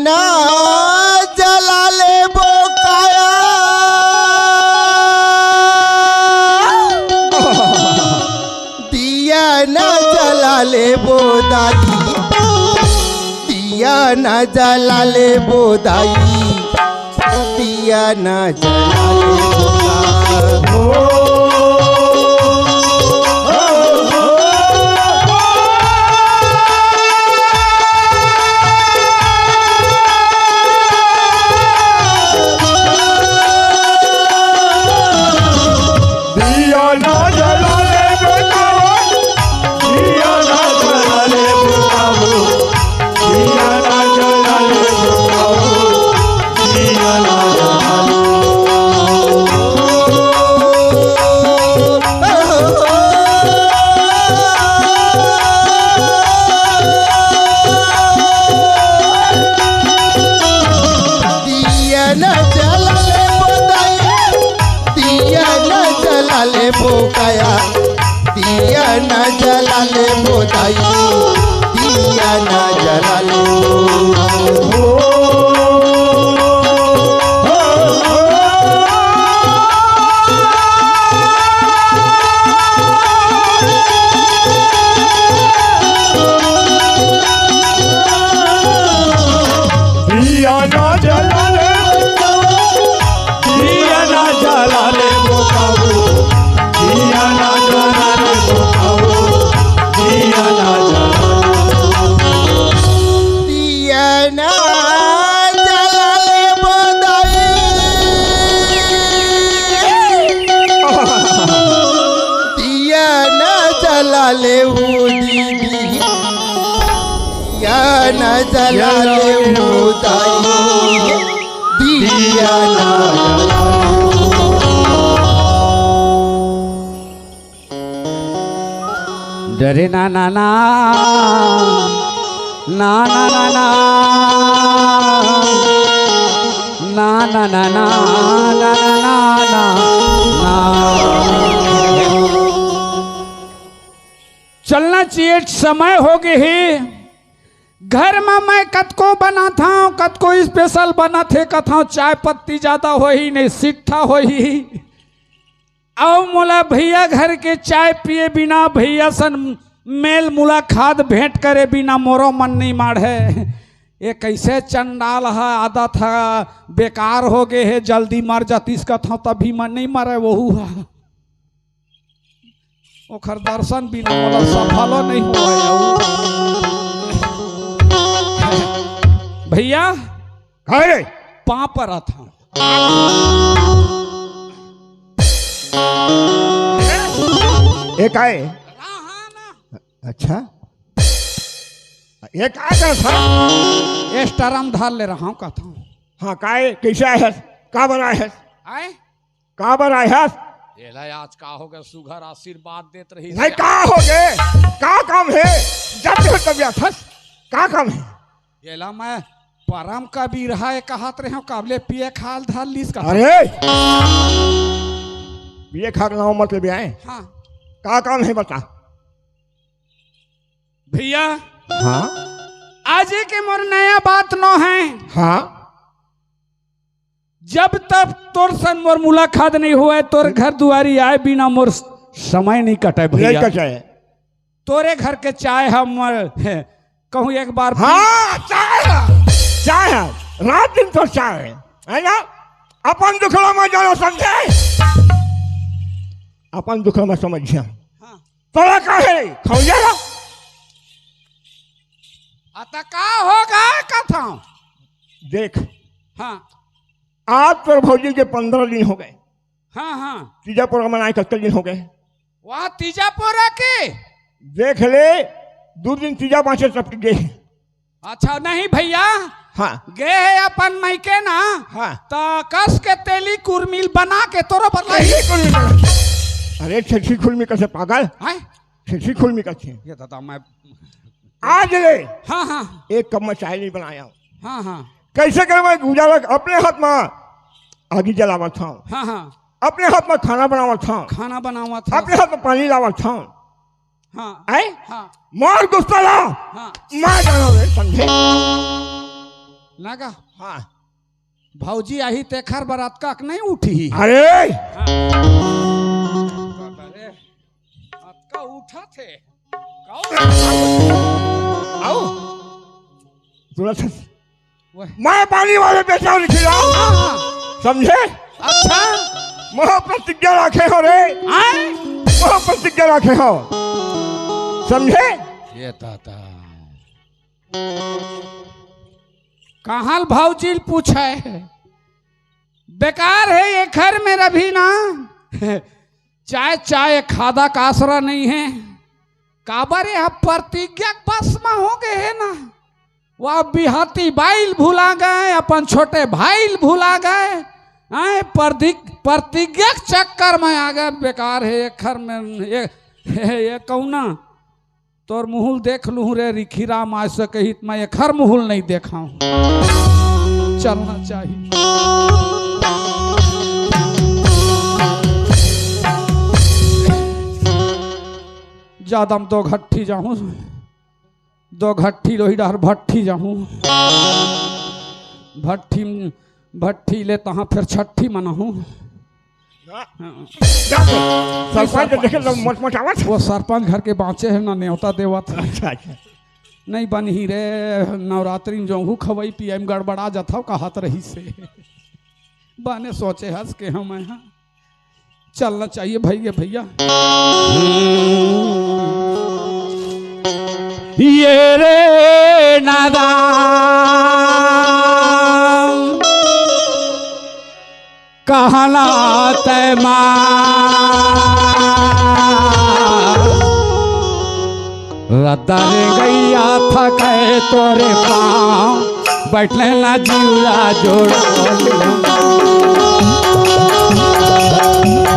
ना जला ले बोकाया दिया ना जला ले बो दादी दिया ना जला ले बो दाई दिया ना जला ले बोका बोकाया दिया ना जला ले बोदाई दिया ना जला ले दिया ना जला ले दिया ना जला ले बोकाबू दिया ना जला ले बोकाबू दिया ना जला ले बोदाई दिया ना जला ले वो दीदी दिया ना जला ले वो दाई दिया ना जला डरे ना ना ना ना ना ना ना ना ना ना ना ना ना ना चलना चाहिए समय हो गए है घर में मैं कतको बना था कतको स्पेशल बना थे कथा चाय पत्ती ज्यादा हो ही नहीं सिट्ठा हो ही आओ मोला भैया घर के चाय पिए बिना भैया सन मेल मुलाकात भेंट करे बिना मोरो मन नहीं माढ़े ये कैसे चंडाल है आदत है बेकार हो गए है जल्दी मर जाती इसका था तभी मन नहीं मरे वहू है ओखर दर्शन बिना मोला सफलो नहीं हुआ भैया अरे पाँव पर था एक आए अच्छा एक आए था एस्टरम धार ले रहा हूँ कहता हूँ हाँ काए कैसे आए है का बनाए है आए का बनाए है आज का हो गया सुघर आशीर्वाद देत रही नहीं का हो गए का काम है जब हो तबियत है का काम है येला मैं परम का भी रहा है कहत रहे हो काबले पिए खाल धार लीस का अरे ये खा ना मतलब आए हाँ का काम है बता भैया हाँ आज के मोर नया बात न है हाँ जब तक तोर सन मोर मुलाकात नहीं हुआ तोर घर दुआरी आए बिना मोर समय नहीं कटे भैया तोरे घर के चाय हम कहूँ एक बार हाँ चाय है रात दिन तो चाय है ना अपन दुखड़ा में जाना समझे अपन दुखड़ा में समझिया तोरा का है खौजा अतः का होगा कथा देख हाँ आज तो भौजी के 15 दिन हो गए हाँ हाँ तीजापुर मनाए कितने दिन हो गए वहाँ तीजापुर के देख ले 2 दिन तीजा पाँचे टपक गए अच्छा नहीं भैया हाँ गए है अपन मायके ना हाँ तो कस के तेली कुरमिल बना के तोरो पर अरे छठी खुलमी कैसे पागल छठी खुलमी कैसे ये दादा मैं आज ले हाँ हाँ एक कप में चाय नहीं बनाया हाँ हाँ कैसे कर मैं गुजारा अपने हाथ में आगे जलावा था हाँ हाँ अपने हाथ में खाना बनावा था खाना बनावा था अपने हाथ में पानी लावा था हाँ आए हाँ मार गुस्सा ला हाँ मार जाना रे समझे लगा हाँ भौजी आई तेखर बरात का नहीं उठी अरे का उठा थे आओ सुना था वह- मैं पानी वाले पे चावल खिलाऊं हाँ, समझे अच्छा मैं प्रतिज्ञा रखे हो रे आए मैं प्रतिज्ञा रखे हो समझे ये ताता कहाँ भौजी पूछे बेकार है ये घर में रभी ना चाय चाय खादा का आसरा नहीं है काबरे आप प्रतिज्ञा बस में हो गए है ना वह बिहाती बाइल भुला गए अपन छोटे भाई भुला गए आए प्रतिज्ञा के चक्कर में आ गए बेकार है ये घर में ये कौना तोर मुहुल देख लू रे रिखीराम आज से कही मैं ये खर मुहुल नहीं देखा हूं चलना चाहिए ज्यादा हम दो घट्टी जाऊं दो घट्टी लोही डर भट्टी जाऊं भट्टी ले तहाँ फिर छठी मनाऊं सरपंच देखे लोग मोट मोट आवाज वो सरपंच घर के बाँचे है ना न्योता देवा था अच्छा अच्छा नहीं बनी रे नवरात्रि में जो खवई पिए में गड़बड़ा जाता कहत रही से बने सोचे हंस के हम यहाँ चलना चाहिए भैया भैया ये रे नादान कहना तय रद्दर गैया थके तोरे पाँव बैठले ना जीवरा जोड़ा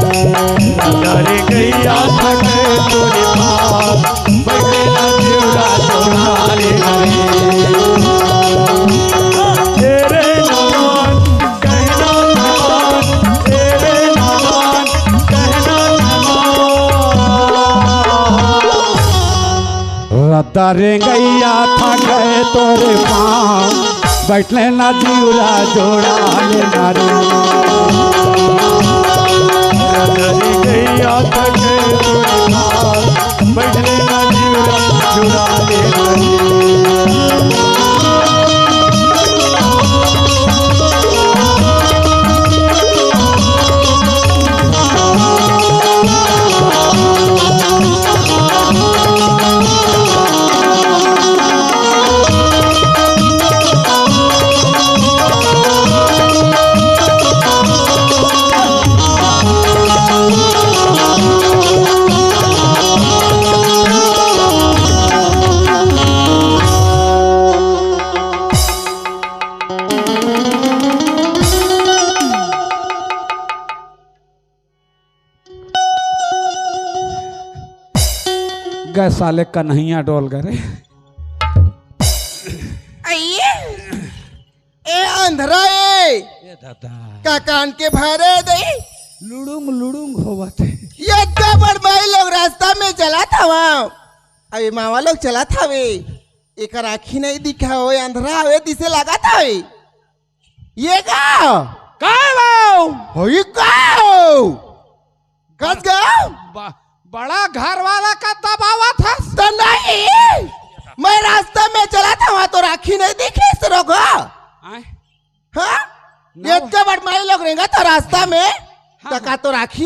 अरे गैया थके तोरे पास बैठे ना जीवरा जोड़ा रे तेरे नाम कहना नाम तेरे नाम कहना नाम रद्दर गैया थके तोरे पाँव बैठले ना जीवरा जोड़ा ले नारे अरे गैया थके तोरे पास बैठे ना जीवरा जोड़ा रे गए साले कन्हैया डोल गए आइए ए अंधरा ए का कान के भरे दे लुड़ुंग होवत है ये बड़ भाई लोग रास्ता में चला था वहाँ अरे मावा लोग चला था वे एक आखी नहीं दिखा हो अंधरा हुए दिसे लगा था वे ये का हो ये का कस गाँव बड़ा घर वाला का दबावा था तो नहीं मैं रास्ता में चला था वहाँ तो राखी नहीं दिखी इस रोग हाँ ये बड़ भाई लोग रहेंगे तो रास्ता में तका तो राखी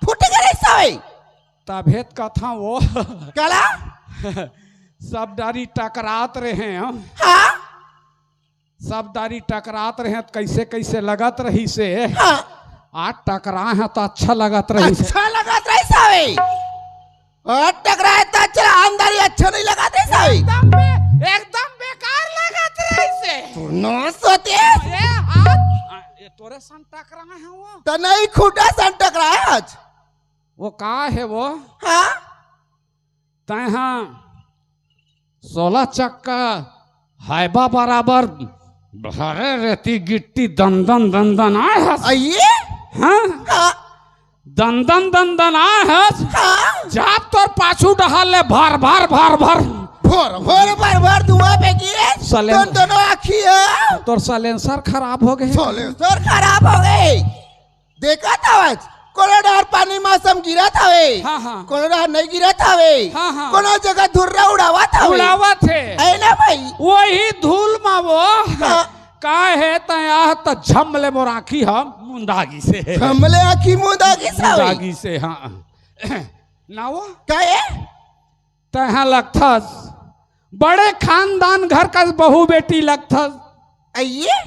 फूट गए सवे तभेद का था वो कला सब डारी टकरात रहे हैं हाँ सब दारी टकरात रहे हैं, कैसे कैसे लगत रही से हाँ आज टकरा है तो अच्छा लगत रही से अच्छा लगत रही सावे और टकराए तो अच्छा अंदर ही अच्छा नहीं लगत रही सावे एकदम बेकार लगत रही से तू नो सोते ये आज ये तोरे सन टकरा है वो तो नहीं खूटा सन टकराए आज वो का है वो हाँ तहाँ 16 चक्का हाइबा बराबर भरे रहती गिट्टी दंदन दंदन आए है आइए हाँ हाँ दंदन दंदन आए है हाँ जाप तोर पाछू डहाल ले भर भर भर भर भोर भोर भर धुआं फेंकी है साले- दोनों आखी है तोर साइलेंसर खराब हो गए। सर खराब हो गई। देखा था आज कोनो डार पानी मौसम गिरा था वे हाँ, हाँ। कोनो डार नहीं गिरा था वे हाँ, हाँ। कोनो जगह धुर्रा उड़ावा था वे उड़ावा थे है ना भाई। वही धूल में वो हाँ। का है तया तो झमले मोराखी हम मुंदागी से हमले आखी मुंदा की सावे मुंदागी से हाँ ना वो का है तहा लगथस बड़े खानदान घर का बहू बेटी लगथस आइए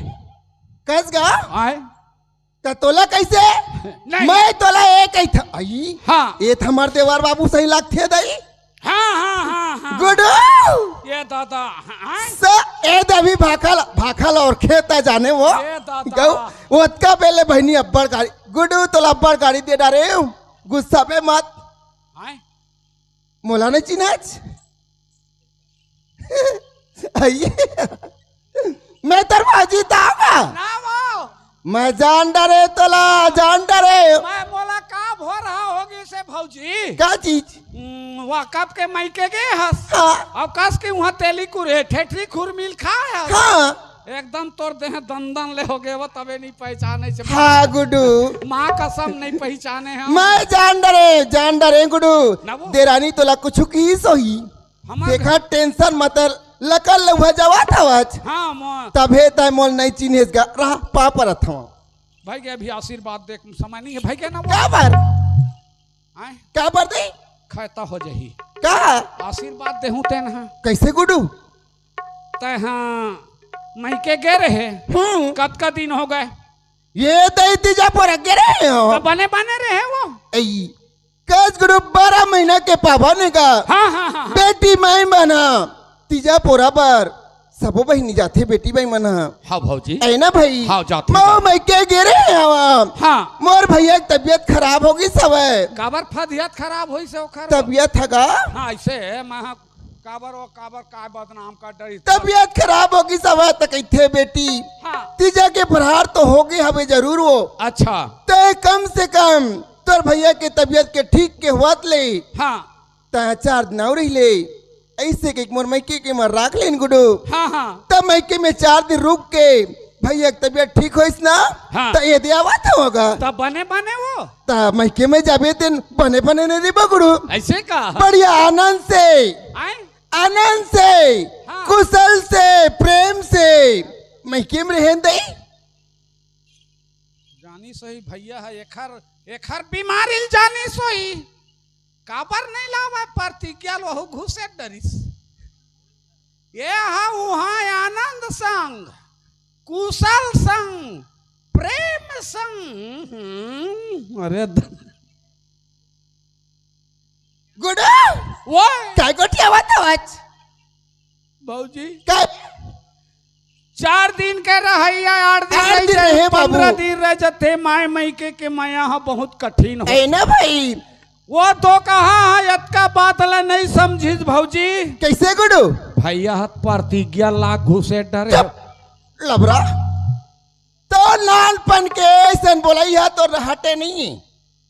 कस गा आए त तोला कैसे नहीं। मैं तोला एक ही था आई हाँ ये हमार देवर बाबू सही लगथे दई हाँ हाँ हाँ हाँ गुडू ये दादा हाँ? स ए दभी भाखल और खेता जाने वो ए दादा। गौ ओतका पहले बहनी अब्बड़ गाड़ी गुडू तोला अब्बड़ गाड़ी दे डारे गुस्सा पे मत आए? मोला नहीं चिनाच आइए मैं तर बाजी ताऊंगा ना वो मैं जान डरे तोला जान डरे मैं बोला का हो रहा होगी से भौजी का चीज वह कब के मायके गए हस हाँ अब कस के वहाँ तेली कुरे ठेठरी खुर मिल खाए हस हाँ एकदम तोर देह दंदन ले हो गए वो तबे नहीं पहचाने से हाँ गुडू माँ कसम नहीं पहचाने हैं मैं जान डरे गुडू ना वो? देरानी तोला कुछ की सोही हमारे देखा टेंशन मत लकल लुहा जवा था आज हाँ माँ तभे तय मोल नहीं चिन्हेस गा रहा पापर था भाई के अभी आशीर्वाद देख समय नहीं है भाई के ना वो क्या बार आए क्या बार दे खैता हो जही का आशीर्वाद देहूँ ते ना कैसे गुडू ते हाँ मायके गए रहे कद का दिन हो गए ये दई तीजा पर गिरे हो तो बने बने रहे वो ऐ कस गुडू 12 महीना के पावन का हाँ हाँ हाँ बेटी माई बना तीजा पोरा पर सबो बहिनी जाथे बेटी भाई मना हाँ भौजी ऐ ना भाई हाँ, जाते मो मैं के गिरे हवा हाँ मोर भैया की तबीयत खराब होगी सब काबर फदियत खराब होई से ओखर तबीयत हगा हाँ ऐसे मैं काबर ओ काबर का बदनाम का डरी तबीयत खराब होगी सब तो कहते बेटी हाँ तीजा के प्रहार तो होगे हमें जरूर वो अच्छा ते कम से कम तोर भैया के तबीयत के ठीक के हुआत ले हाँ ता 4 दिन और रही ले ऐसे के मोर मैके के मर राख लेन गुडू हाँ हाँ तब मैके में 4 दिन रुक के भैया की तबीयत ठीक होइस ना हाँ। तो ये दिया बात होगा तब बने बने वो ता मैके में जाबे दिन बने बने नहीं रे बगड़ू ऐसे का बढ़िया आनंद से आए आनंद से हाँ। कुशल से प्रेम से मैके में रहें दई जानी सही भैया है एखर बीमारी जानी सोई काबर नहीं लावा प्रतिज्ञा लोहू घुसे डरिस ये हा वहाँ आनंद संग कुशल संग प्रेम संग अरे गुडू वो काय गोटिया बात आज भौजी काय 4 दिन के रहिया 8 दिन 8 दिन रहे बाबू। 15 दिन रह जते माय मैके के माया हा बहुत कठिन हो ऐ ना भाई वो तो कहा है यत बात ला नहीं समझी भौजी कैसे गुडू भैया हाथ प्रतिज्ञा लाख घुसे डरे लबरा तो नानपन के ऐसा बोलाई है तो हटे नहीं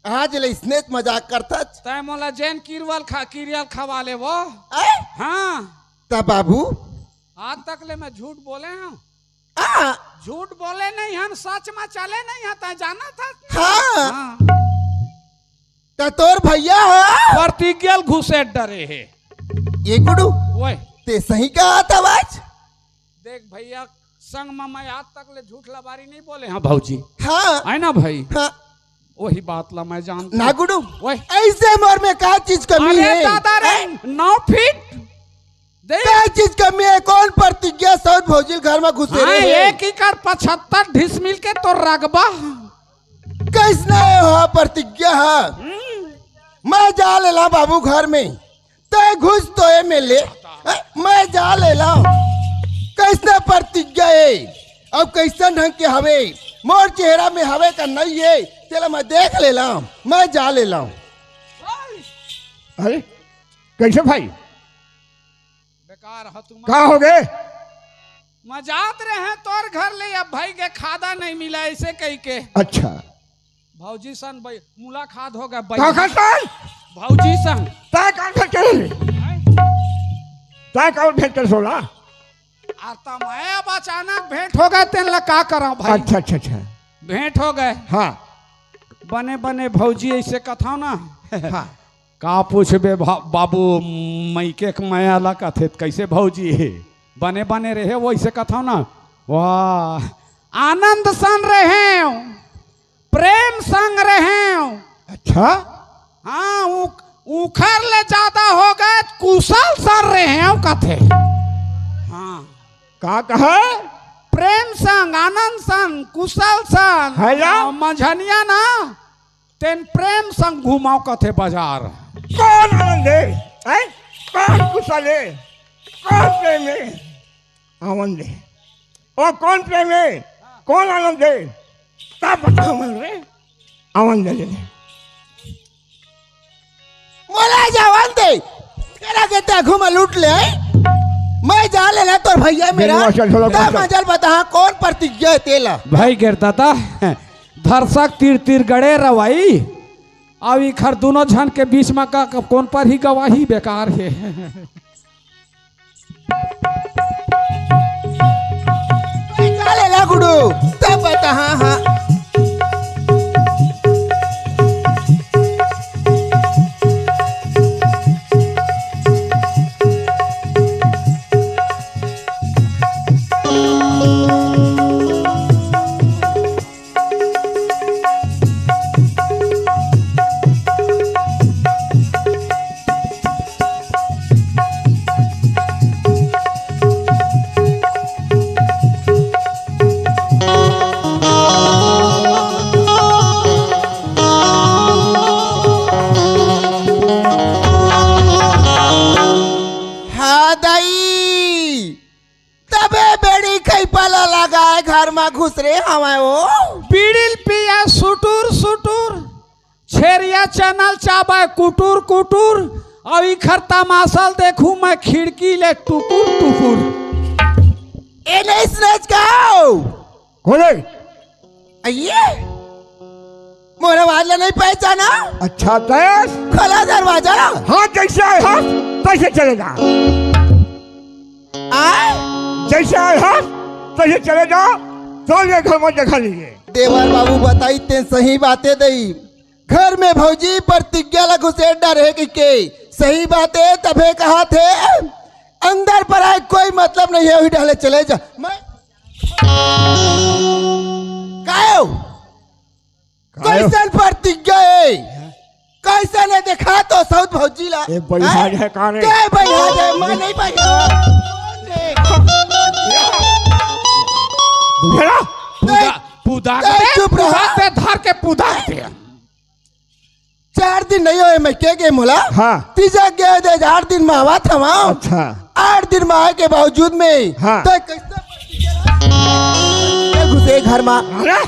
आज ले इसने मजाक करता तय मोला जैन किरियल खवा ले वो ऐ? हाँ ता बाबू आज तक ले मैं झूठ बोले हूँ आ झूठ बोले नहीं हम सच में चले नहीं आता जाना था हाँ हाँ। ता तोर भैया है प्रतिज्ञा घुसे डरे है ये गुडू वो ते सही कहा था आज देख भैया संग में मैं आज तक ले झूठ लबारी नहीं बोले हाँ भौजी हाँ है ना भाई हाँ वही बात ला मैं जानता ना गुडू ओए। ऐसे मोर में क्या चीज कमी अरे है दादा रे 9 फीट देख क्या चीज कमी है कौन प्रतिज्ञा सौद भौजी घर में घुसे हाँ, रहे हैं? 1 एकड़ 75 ढिसमिल के तो रगबा कैसने हो प्रतिज्ञा है मैं जा ले ला बाबू घर में ते घुस तो है मिले मैं जा ले ला कैसने प्रतिज्ञा है अब कैसा ढंग के हवे मोर चेहरा में हवे का नहीं है चलो मैं देख ले ला मैं जा ले ला अरे कैसे भाई बेकार हो तुम कहाँ हो गए? मजात रहे तोर घर ले अब भाई के खादा नहीं मिला ऐसे कही के अच्छा भौजी सन भाई मुलाकात हो गया कहाँ भाई खान भौजी सन ता कहाँ खा चले तय कब भेंट कर सोला? आता मैं अब अचानक भेंट हो गए तेन ला का करा भाई। अच्छा अच्छा अच्छा। भेंट हो गए। हाँ बने बने भौजी ऐसे कथा ना हाँ का पूछबे बाबू मैके माया ला कथे कैसे भौजी है बने बने रहे वो ऐसे कथा ना। वाह आनंद सन रहे प्रेम संग रहे। अच्छा हाँ उखर ले ज्यादा हो गए कुशल सन रहे कथे। हाँ का कहे? प्रेम संग आनंद संग कुशल संग है ना? मंझनिया ना तेन प्रेम संग घुमाओ कथे बाजार। कौन आनंद है? कौन कुशल है? कौन प्रेम है? आनंद है। और कौन प्रेम है? कौन आनंद है? तब बताओ मन रे आनंद ले। मोला जवान दे तेरा कहता घुमा लूट ले मैं जा लेना तो भैया मेरा तब मजल बता कौन प्रतिज्ञा है तेला। भाई गिरता था धरसक तीर तीर गड़े रवाई अब खर दोनों झन के बीच में का कौन पर ही गवाही बेकार है। जा लेना गुडू तब बता। हाँ हाँ घुस रे हमारे वो बीड़िल पिया सुटुर सुटुर छेरिया चनल चाबा कुटुर कुटुर अब इखर तमाशल देखूं मैं खिड़की ले टुकुर टुकुर। ए नहीं समझ गाओ खोले आइए मोरे वाला नहीं पहचाना। अच्छा तेज खोला दरवाजा। हाँ जैसे आए हाँ तैसे चलेगा। जैसे आए हाँ तैसे चले जाओ। चलिए घर में जगह लीजिए। देवर बाबू बताई ते सही बातें दई घर में भौजी प्रतिज्ञा ला घुसेड़ रहे के सही बातें तबे कहा थे अंदर पर आए कोई मतलब नहीं है वही डाले चले जा। मैं कायो कैसन प्रतिज्ञा है कैसे ने देखा तो सऊद भौजी ला एक बलिहाज है कहाँ रे? क्या बलिहाज है? मैं नहीं बलिहाज। पुदा चुप रहा धर के पुदा 4 दिन नहीं हुए मैं के मोला। हाँ तीजा गया दे 8 दिन में आवा था वहाँ। अच्छा 8 दिन में आए के बावजूद में हाँ। तो कैसे घुसे घर में? अरे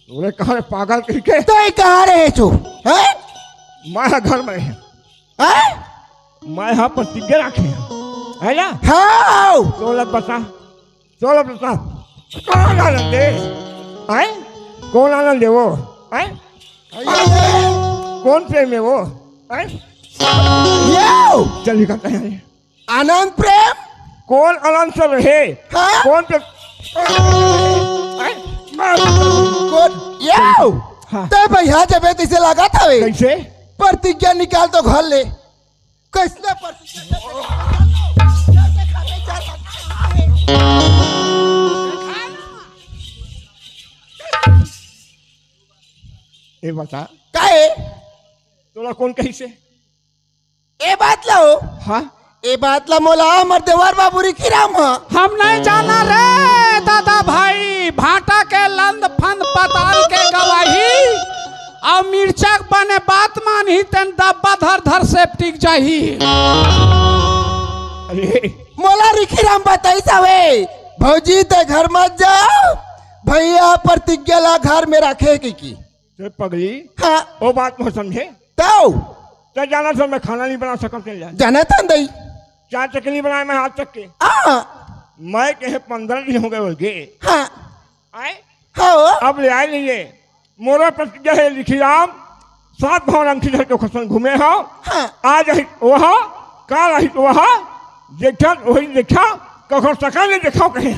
तूने कहा पागल करके तो कहाँ रहे छो हैं? मैं घर में है मैं यहाँ प्रतिज्ञा रखे है ना। हाँ 16 बता कौन आनंद है? कौन आनंद है वो? कौन प्रेम है वो? चलिए कहते हैं आनंद प्रेम कौन आनंद से रहे? हाँ? कौन प्रेम? कौन हाँ। तो भैया जब इसे लगा था वे कैसे प्रतिज्ञा निकाल तो घर ले कैसे प्रतिज्ञा ये बता काहे तोला कौन कैसे? ए बात लाओ हाँ ए बात ला मोला मर देवर बाबू री खिराम हम नहीं जाना रे दादा भाई भाटा के लंद फंद पताल के गवाही और मिर्चक बने बात मानी तेन दब्बा धर धर से टिक जाही। अरे मोला री खिराम बताई सावे भौजी ते घर मत जाओ भैया प्रतिज्ञा ला घर में रखे की तो पगली हाँ वो बात में समझे तो जाना था मैं खाना नहीं बना सकता जाना था दई 4 चकली बनाए मैं हाथ तक के मैं कहे 15 दिन हो गए बोलके हाँ आए हाँ अब ले आए नहीं मोरा प्रतिज्ञा है लिखी राम 7 भाव अंकी धर के खसन घूमे हो हाँ आज वह काल वह देखा वही देखा कखो सका नहीं देखा कहीं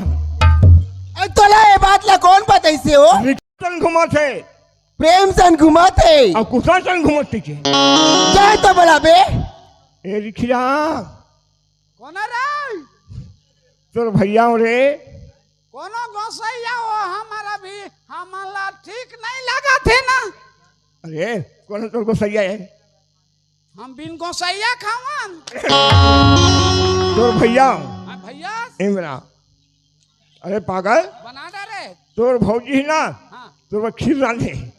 तोला ये बात ला कौन बताइसे हो? रिक्शन घुमा थे प्रेम सन घुमाते और कुशल सन घुमती के जाए तो बड़ा बे। ए रिखिया कौन रे? तोर भैया रे कोनो गोसैया हो हमारा भी हमला ठीक नहीं लगा थे ना। अरे कौन तोर को सही है हम बिन गोसैया खावन तोर भैया भैया इमरा। अरे पागल बना दे रे। तोर भौजी ही ना हाँ तोर खीर रांधे हैं?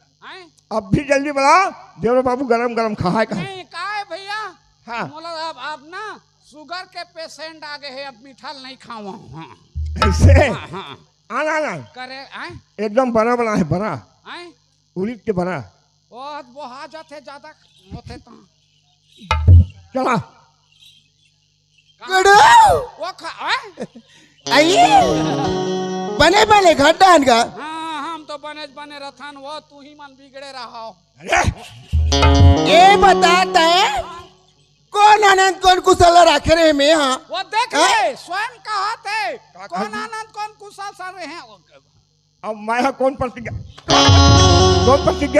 अब भी जल्दी बना देवरो बाबू गरम गरम खाए का नहीं का है भैया? हाँ बोला अब ना शुगर के पेशेंट आ गए हैं अब मीठा नहीं खावा। हाँ ऐसे हाँ हाँ आना आना करे आए एकदम बड़ा बना है बड़ा आए उड़ीद के बड़ा वो आ जाते ज्यादा होते तो चला गुडू वो आए? आइए बने बने घटान का। हाँ हम तो बने रथन वो तू ही मन बिगड़े रहा हो। अरे ये बताता है कौन आनंद कौन कुशल रखे रहे में। हाँ वो देख ले स्वयं कहा थे कौन आनंद कौन कुशल सर रहे हैं। अब मैं कौन प्रतिज्ञा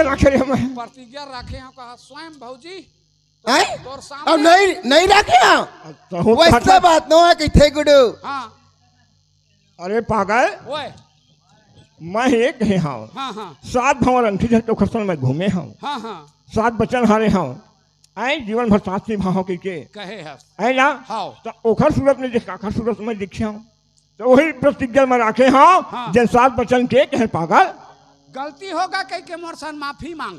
रखे रहे मैं प्रतिज्ञा रखे हैं कहा स्वयं भौजी हैं? तोर अब सामने। नहीं रखे। हाँ वैसा बात न है कि थे गुडू। हाँ अरे पागल ओए मैं एक है हाँ हाँ हाँ 7 भंवर अंठी से तो खसन में घूमे हाँ हाँ हाँ 7 बच्चन हारे हाँ आए जीवन भर साथ निभाओ के कहे है है ना हाँ तो ओखर सूरत में देखा आखर सूरत में देखिए हूँ तो वही प्रतिज्ञा में रखे हाँ हाँ। जन 7 बच्चन के कहे पागल गलती होगा कह के मोर सन माफी मांग।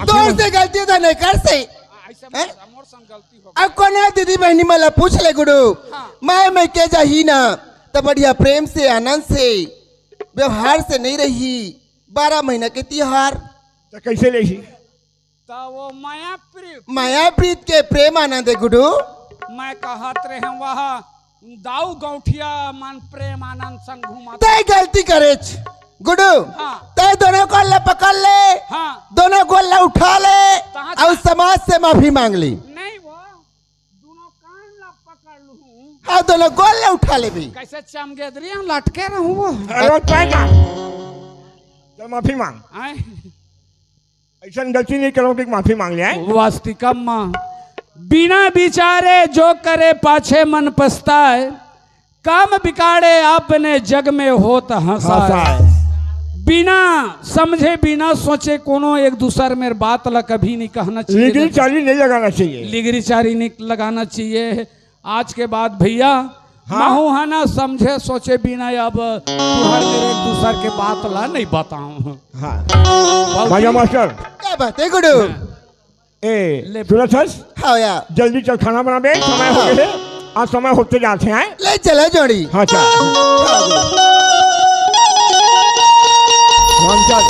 तोर से गलती तो नहीं कर से। ऐसे हैं? मोर सन गलती होगा। अब कौन है दीदी बहनी मला पूछ ले गुडू। हाँ। मैं के जाही ना तो बढ़िया प्रेम से आनंद से व्यवहार से नहीं रही 12 महीना के त्योहार तो कैसे ले तो वो माया प्रिय माया प्रीत के प्रेम आनंद है गुडू। मैं कहत रहे वह दाऊ गौठिया मन प्रेम आनंद संग घुमा। तय गलती करे गुडू। हाँ तय दोनों को अल्लाह पकड़ ले हाँ दोनों को अल्लाह उठा ले कहाँ और समाज से माफी मांग ली। नहीं वो दोनों कान ला पकड़ लूं हाँ दोनों को अल्लाह उठा ले भी। कैसे चमगेदरिया लटके रहूं वो। अरे पाएगा तो माफी मांग आए ऐसा गलती नहीं करोगे माफी मांग लिया वास्तिकम बिना विचारे जो करे पाछे मन पछताए काम बिगाड़े आपने जग में होत हंसाए। बिना समझे बिना सोचे कोनो एक दूसर में बात ला कभी नहीं कहना चाहिए। लिगरी चाली नहीं लगाना चाहिए लिगरी चारी नहीं लगाना चाहिए। आज के बाद भैया हाँ। माहू है ना समझे सोचे बिना अब तुहर मेरे एक दूसर के बात ला नहीं बताऊं। हाँ भाई मास्टर क्या बात है गुडू। ए सुरज हाँ या जल्दी चल खाना बना बे समय हो गए आज समय होते जाते हैं ले चला जोड़ी। हाँ चल हम चल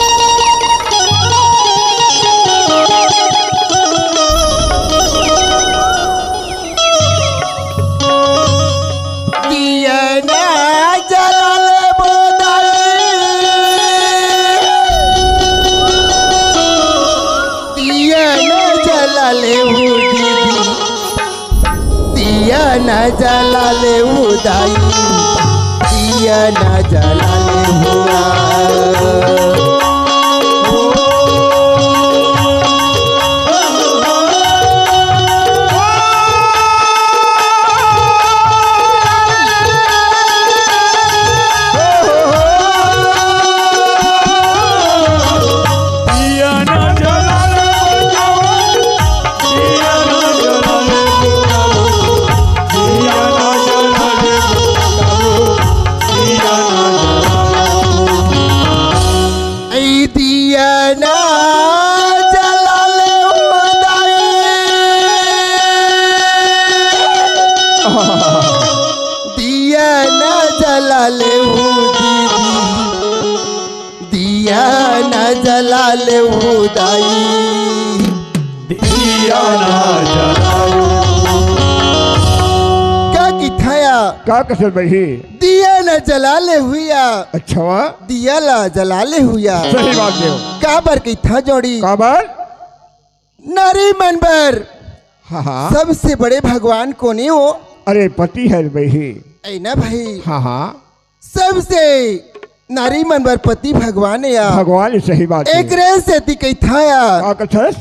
दिया ना जलाल दिया न जलाले उदाई दिया न जलाले हुआ। जलाले उदाई दिया ना जलाओ क्या किथाया क्या कसर भाई दिया न जलाले हुआ। अच्छा दिया ला जलाले हुआ सही बात है काबर किथा जोड़ी काबर नारी मनबर हाँ हाँ सबसे बड़े भगवान कोने हो? अरे पति है भाई। ऐ ना भाई, हाँ हाँ सबसे नारी मन बर पति भगवान है यार। भगवान सही बात है। एक रे से ती कही था यार, का कथस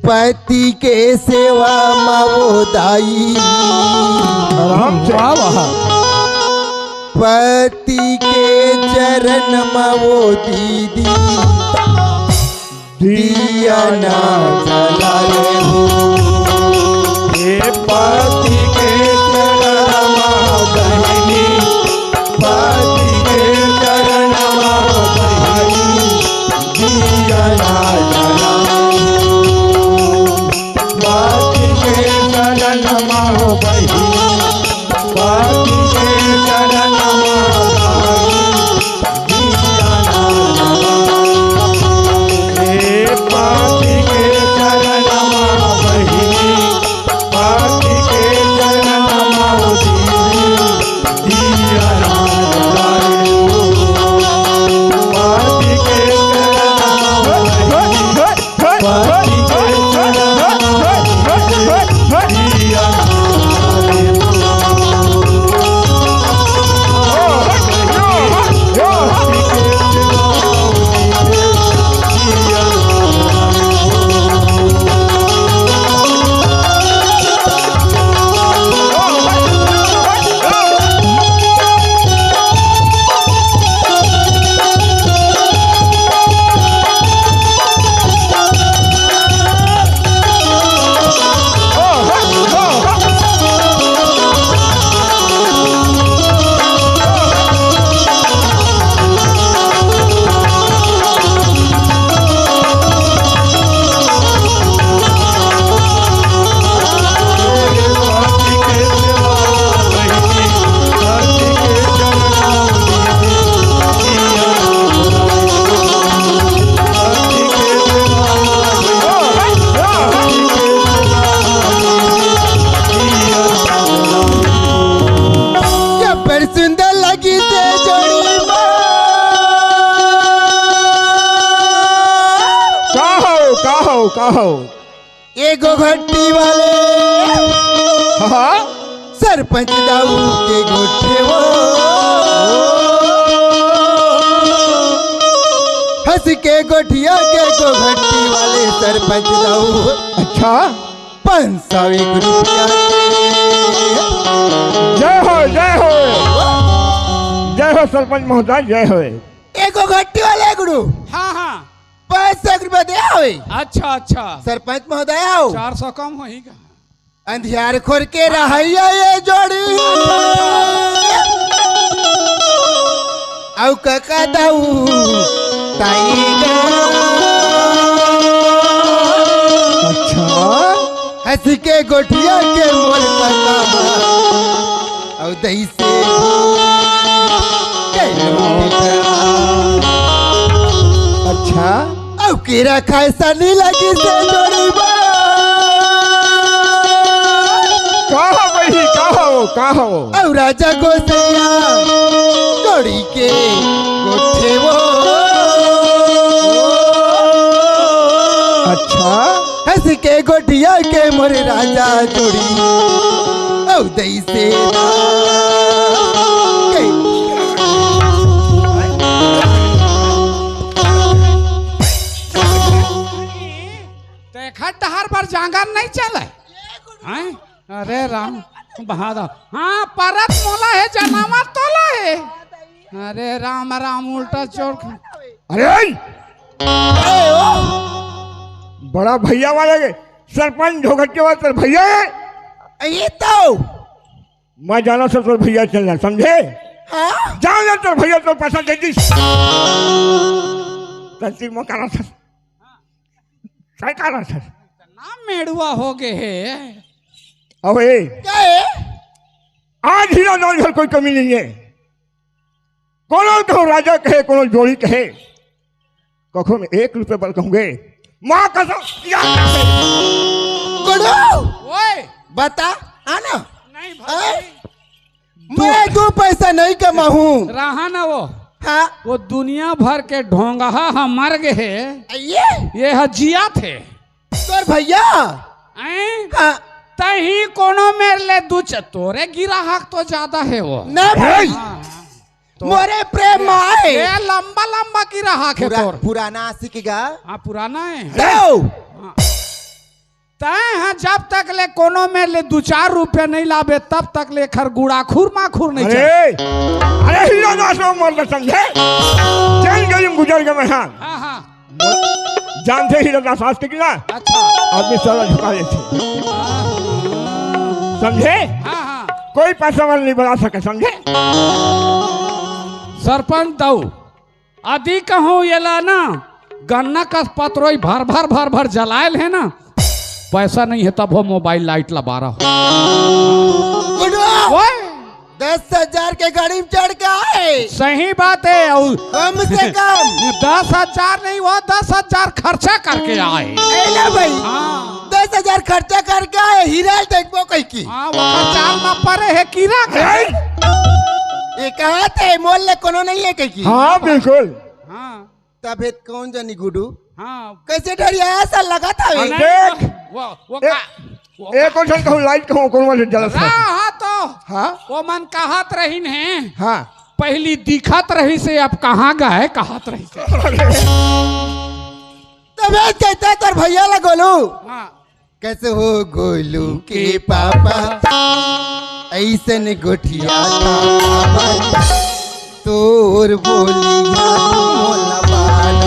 पति के सेवा मावो दाई, आराम से। वाह वाह। पति के चरण मावो दीदी, दिया ना जलाए हो। ये पति के चरण मावो बहिनी, पति के चरण मावो बहिनी, दिया ना जलाए हो। पति के चरण मावो बहिनी, पति के चरण मावो बहिनी, दिया ना जलाए हो। ये पति के चरण मावो बहिनी, पति के चरण मावो दीदी, दिया ना जलाए हो। पति के चरण मावो बहिनी, पति के चरण मावो दीदी, दिया ना जलाए कहो एगो घट्टी वाले हाँ सरपंच दाऊ के गोठे वो हंस के गोठिया के गो घट्टी वाले सरपंच दाऊ अच्छा 501 रुपया जय हो जय हो जय हो सरपंच महोदय जय हो। एगो घट्टी वाले गुरु हाँ हाँ 500 रुपया दे होई। अच्छा अच्छा सरपंच महोदय आओ 400 कम होगा। अंधियार खोर के रहिया ये जोड़ी औ कका दाऊ ताईगा अच्छा हंस के गोठिया के मोर कका औ दही से अच्छा औ केरा खाए सनी लगी से जोड़ी बा कहो भाई कहो औ राजा गोसैया जोड़ी के गोठे वो अच्छा हंस के गोठिया के मोरे राजा जोड़ी औ दई से देखा टहर पर जांगर नहीं चले हैं? अरे राम बहादुर हाँ परत मोला है जनामा तोला है। अरे राम राम उल्टा चोर अरे बड़ा भैया वाले के सरपंच झोघट्टे वाले तेरे भैया है। ये तो मैं जाना से तेरे भैया चलना समझे हाँ जाना तेरे भैया तो पैसा दे दी तंती में करा सर सही करा सर नाम मेड़ुआ हो गए है। अबे क्या है आज हीरा नौल घर कोई कमी नहीं है। कोनो तो राजा कहे कोनो जोड़ी कहे कखो में 1 रुपये बल कहूँगे माँ कसम गुरु ओए बता आना नहीं भाई मैं 2 पैसा नहीं कमाऊं। रहा ना वो हाँ वो दुनिया भर के ढोंगा हम मर गए है। ये ये हजिया थे तोर भैया हैं? हाँ तही कोनो मेरे ले तोरे गिरा हक तो ज्यादा है वो ना भाई तो मोरे प्रेम आए ये लंबा लंबा गिरा हक है तोर पुराना सीखेगा हाँ पुराना है दो तय है जब तक ले कोनो में ले 2-4 रुपया नहीं लावे तब तक ले खरगुड़ा खुर माखुर नहीं चल अरे हीरो दास मर समझे चल गई गुजर गए मैं हाँ हाँ जानते हीरो दास आज के किला अच्छा आदमी सारा झुका देते समझे हाँ हाँ कोई पैसा वाला नहीं बना सके समझे सरपंच दऊ आदि कहूँ ये ला ना गन्ना का पत्रोई भर भर जलायल है ना पैसा नहीं है तब वो मोबाइल लाइट लगा रहा गुडू 10,000 के गाड़ी में चढ़ के आए सही बात है और कम से कम 10,000 नहीं वो 10,000 खर्चा करके आए एला भाई हाँ 10,000 खर्चा करके आए हीरा देखबो कहीं की हाँ वो खर्चाल में पड़े है कीड़ा ये कहा थे मोल ले कोनो नहीं है कहीं की हाँ बिल्कुल हाँ तब हे कौन जानी गुडू हाँ कैसे डरिया ऐसा लगा था वे? देख वो एक और कहूँ लाइट कहूँ कौन वाले जला हाँ तो हाँ वो मन कहत रही है हाँ पहली दिखत रही से अब कहाँ गए कहत रही से तब कहता तर भैया ला गोलू हाँ कैसे हो गोलू के पापा ऐसे ने गोठिया था तोर बोलिया मोला बाल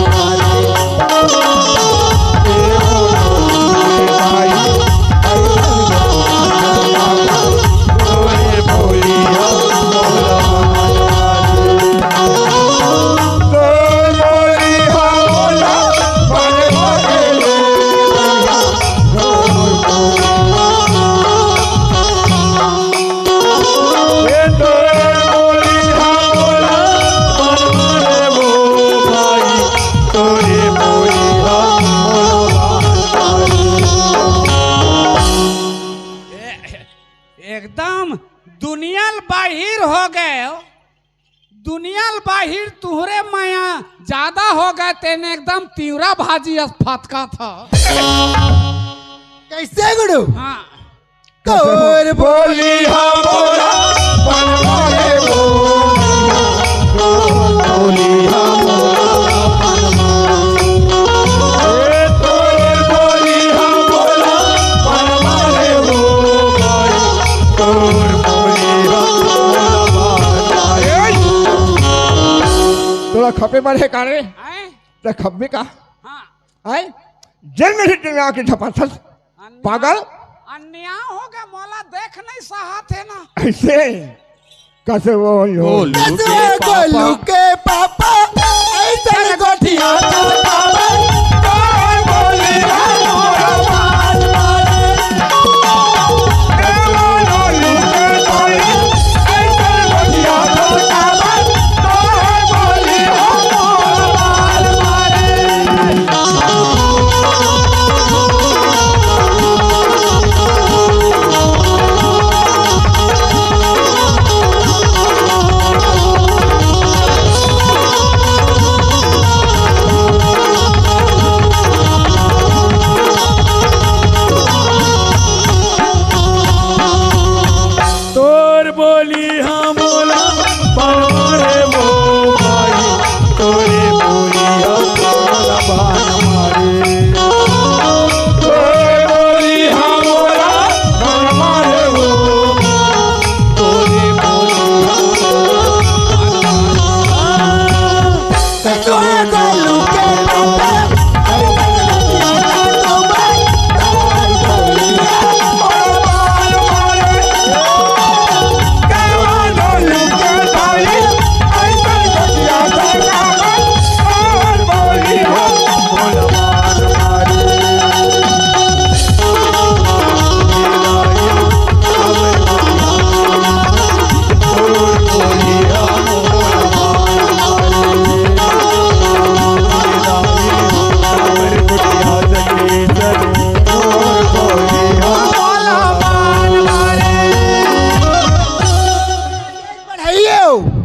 एकदम दुनिया बाहिर हो गए दुनिया बाहिर तुहरे माया ज्यादा हो गए तेने एकदम तीव्रा भाजी फटका था कैसे गुडू हाँ तोर बोली बोला बनवाले थोड़ा खपे मारे कारे आए? तो खब्बे का हाँ आए जेल में हिट में आके झपाथस पागल अन्याय हो गया मौला देख नहीं सहा थे ना ऐसे कैसे वो कैसे गोलू के पापा ऐसे ने गोठिया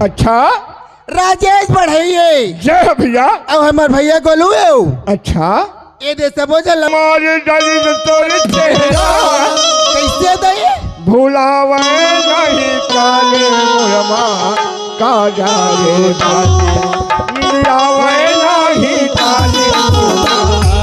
अच्छा राजेश बढ़ाइए जय भैया अब हमार भैया गोलू है अच्छा ये दे सब हमारे डाली तो तोरे चेहरा कैसे का जाए निंदिया वे नहीं ताली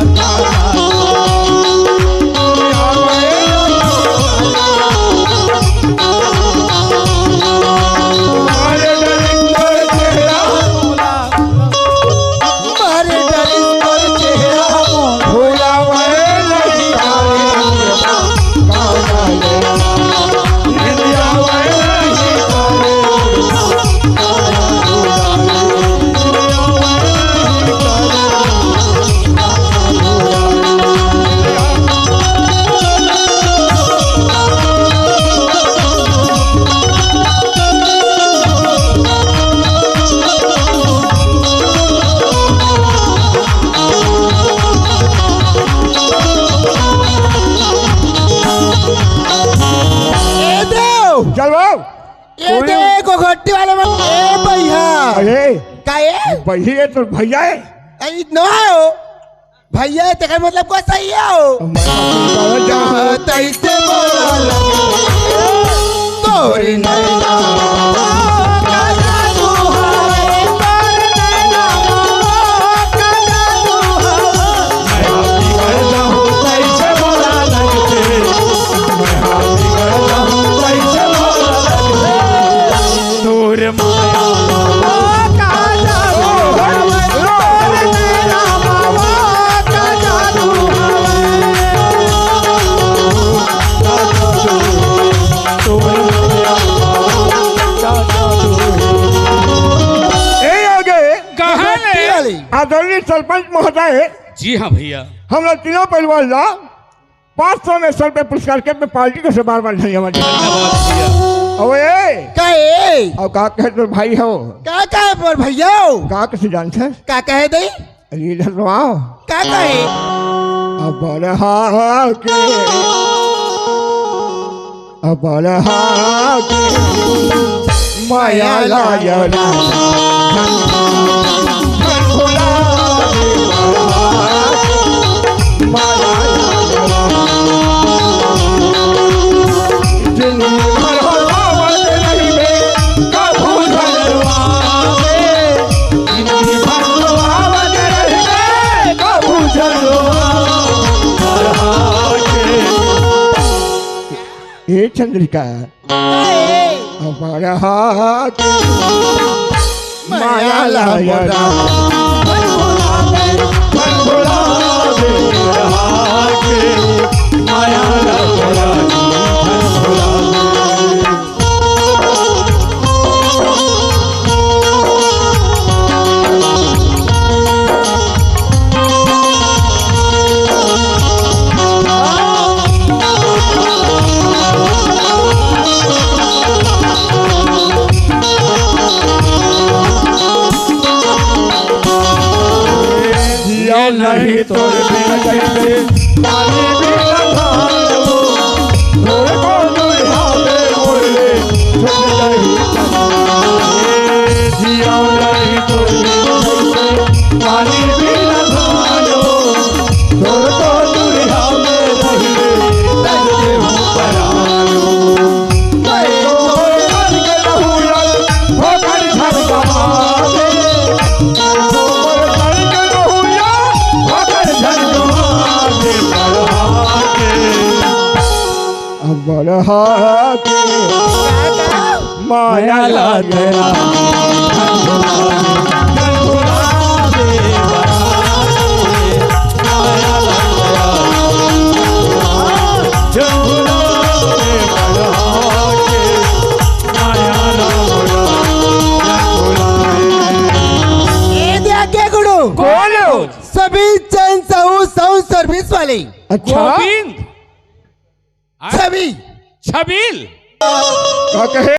ये देखो घट्टी वाले में ए भैया अरे का ये भैया तो भैया है आई नो हो भैया है तेरा मतलब को सही है हो तैसे बोला लगे तोरी नैना आदरणीय सरपंच महोदय। जी हाँ भैया, हम लोग तीनों परिवार ला 500 में 100 रुपये पुरस्कार के अपने पार्टी को से बार बार धन्यवाद का का कहे तो भाई हो का पर भैया का कैसे जानते हैं का कहे दई अरे इधर तो आओ का कहे अब माया लाया ये चंद्रिका हमारा हाथ माया लाया नहीं तो माया लागे सभी चंद साउंड सर्विस वाले अच्छा गोविंद सभी छबील क्या कहे